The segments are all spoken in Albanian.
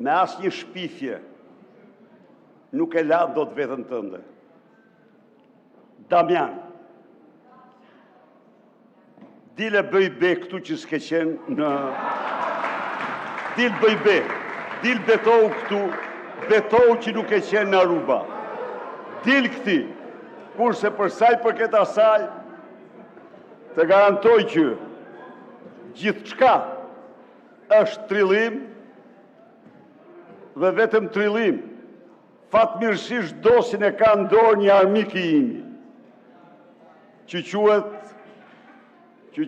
me asnjë shpifje nuk e la dot veten tënde. Damian, dile bëj be këtu që s'ke qenë në... Dil bëj be, dil betohu këtu, betohu që nuk e qenë në Aruba. Dil këti, kurse për saj për këtë asaj, të garantoj që gjithë qka është trillim dhe vetëm trillim. Fatmirësisht dosin e ka ndorë një armik i imi, që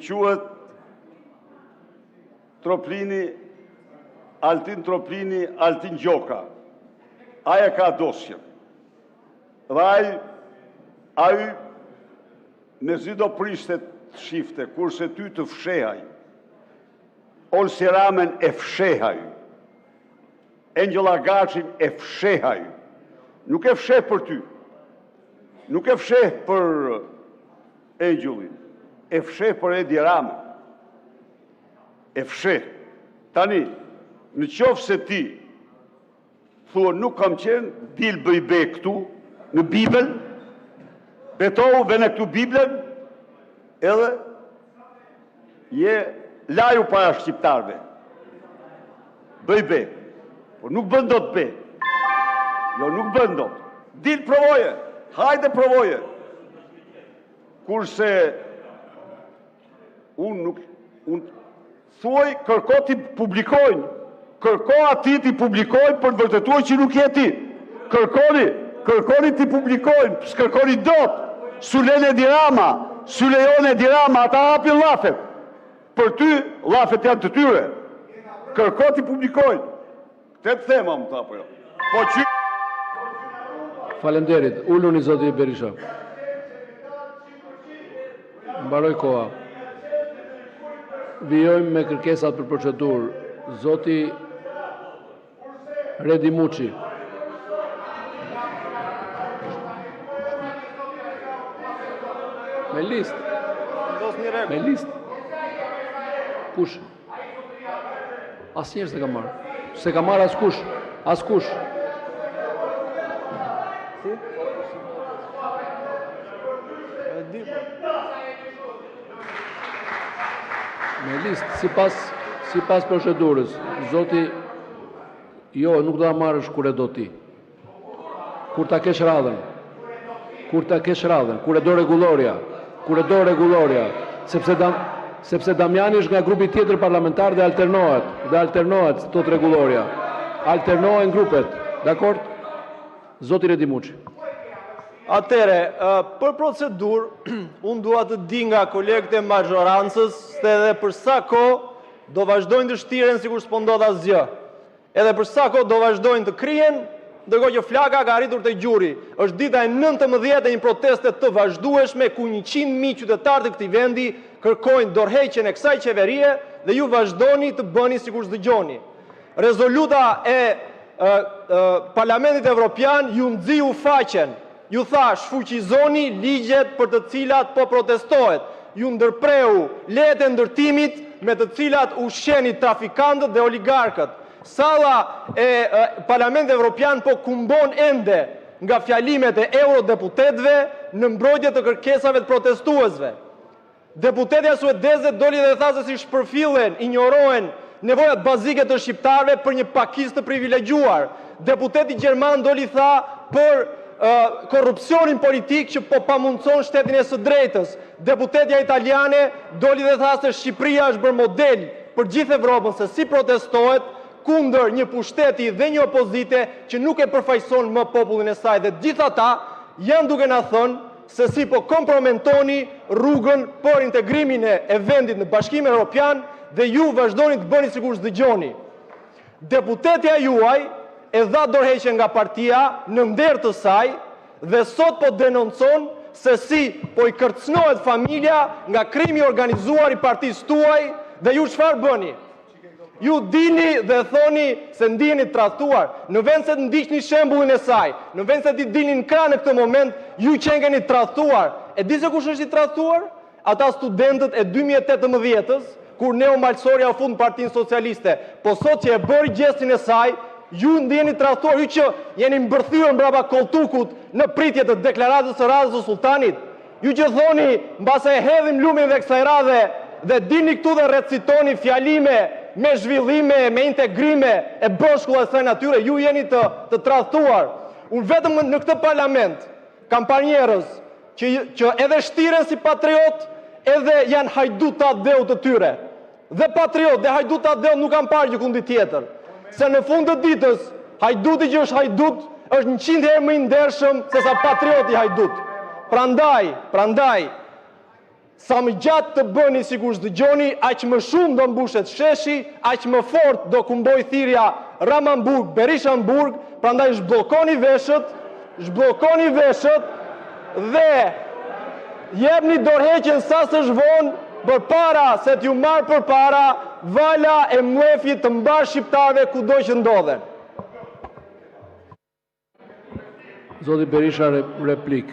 quhet Troplini, Altin Troplini, Altin Gjoka. Aja ka dosjen. Dhe ai me zi do prishte të shifte, kurse ty të fshehaj. Olsi Ramen e fshehaj. Angela Gacin e fshehaj. Nuk e fsheh për ty. Nuk e fsheh për Angelin. E fsheh për Edi Ramen. E fsheh. Tani, në qofë se ti thua nuk kam qenë, dil bëj be këtu, në Bibel, betohu vene këtu Biblen, edhe je laju para shqiptarve. Bëj be. Por nuk bëndot be. Jo, nuk bëndot. Dil provoje. Hajde provoje. Kurse unë thuaj kërko ti publikojnë. Kërko ati ti publikojnë për të vërtetuar që nuk je ti. Kërkoni ti publikojnë. S'kërkoni dot. Sulejone Dirama, ata hapin llafet. Për ty, llafet janë të tyre. Kërko ti publikojnë. Këtë të thema më ta për jo. Po që... Falemderit. Ulluni zoti Berisha. Mbaroj koha. Vijojmë me kërkesat për procedurë. Zoti Redi Muçi. Me listë. Me listë. Kush? Asnjëherë se ka marrë. Se ka marrë askush. Askush. Me listë, sipas procedurës, zoti, jo, nuk do ta marrësh kur e do ti. Kur ta kesh radhën. Kur e do rregulloria. Sepse Damiani është nga grupi tjetër parlamentar dhe alternohet tot rregulloria. Alternohen grupet. Dakord? Zoti Redi Muçi. Atere, për procedur, unë dua të di nga kolegët e mazhorancës se edhe për sa kohë do vazhdojnë të shtiren sikur s'po ndodh asgjë. Edhe për sa kohë do vazhdojnë të krijen, ndërkohë që flaka ka arritur te gjuri. Është dita e 19 e një proteste të vazhdueshme ku 100.000 qytetarë të këtij vendi kërkojnë dorëheqjen e kësaj qeverie dhe ju vazhdoni të bëni sikur s'dëgjoni. Rezoluta e Parlamentit Evropian ju nxiu faqen. Ju tha shfuqizoni ligjet për të cilat po protestohet. Ju ndërpreu lejet e ndërtimit me të cilat ushqeni trafikantët dhe oligarkët. Salla e Parlamentit Evropian po kumbon ende nga fjalimet e eurodeputetëve në mbrojtje të kërkesave të protestuesve. Deputetja suedeze doli dhe tha se si shpërfillen, injorohen nevojat bazike të shqiptarëve për një pakisë të privilegjuar. Deputeti gjerman doli tha për korrupsionin politik që po pamundson shtetin e së drejtës. Deputetja italiane doli dhe tha se Shqipëria është bërë model për gjithë Evropën se si protestohet kundër një pushteti dhe një opozite që nuk e përfaqëson më popullin e saj, dhe gjithë ata janë duke na thënë se si po komprometoni rrugën për integrimin e vendit në Bashkimin Evropian dhe ju vazhdoni të bëni sikur s'dëgjoni. Deputetja juaj e dha dorëheqjen nga partia në nder të saj dhe sot po denoncon se si po i kërcënohet familja nga krimi organizuar i partisë tuaj dhe ju çfarë bëni? Ju dini dhe thoni se ndiheni tradhtuar, në vend se të ndiqni shembullin e saj, në vend se të dilni në krah në këtë moment, ju qenkeni tradhtuar. E di se kush është i tradhtuar? Ata studentët e 2018-s, kur Neo Malsoria u fund në Partinë Socialiste. Po sot që e bëri gjestin e saj, ju ndjeni tradhtuar, ju që jeni mbërthyer mbrapa koltukut në pritje të deklaratës së radhës së sultanit, ju që thoni mbase e hedhim lumin dhe kësaj radhe dhe dini këtu dhe recitoni fjalime me zhvillime, me integrime e bëshkulla e kësaj natyre, ju jeni të tradhtuar. Unë vetëm në këtë parlament kam parë njerëz që edhe shtiren si patriot, edhe janë hajduta dheu të tyre. Dhe patriot dhe hajduta dheu nuk kam parë gjë kundit tjetër. Se në fund të ditës, hajduti që është hajdut, është 100 herë më i ndershëm se sa patrioti hajdut. Prandaj, sa më gjatë të bëni sikur s'dëgjoni, aq më shumë do mbushet sheshi, aq më fort do kumboj thirrja Ramanburg, Berishamburg, prandaj zhbllokoni veshët dhe jepni dorëheqjen sa së zhvon përpara se t'ju marrë përpara vala e mlefit të mbar shqiptarëve kudo që ndodhen. Zoti Berisha, replik.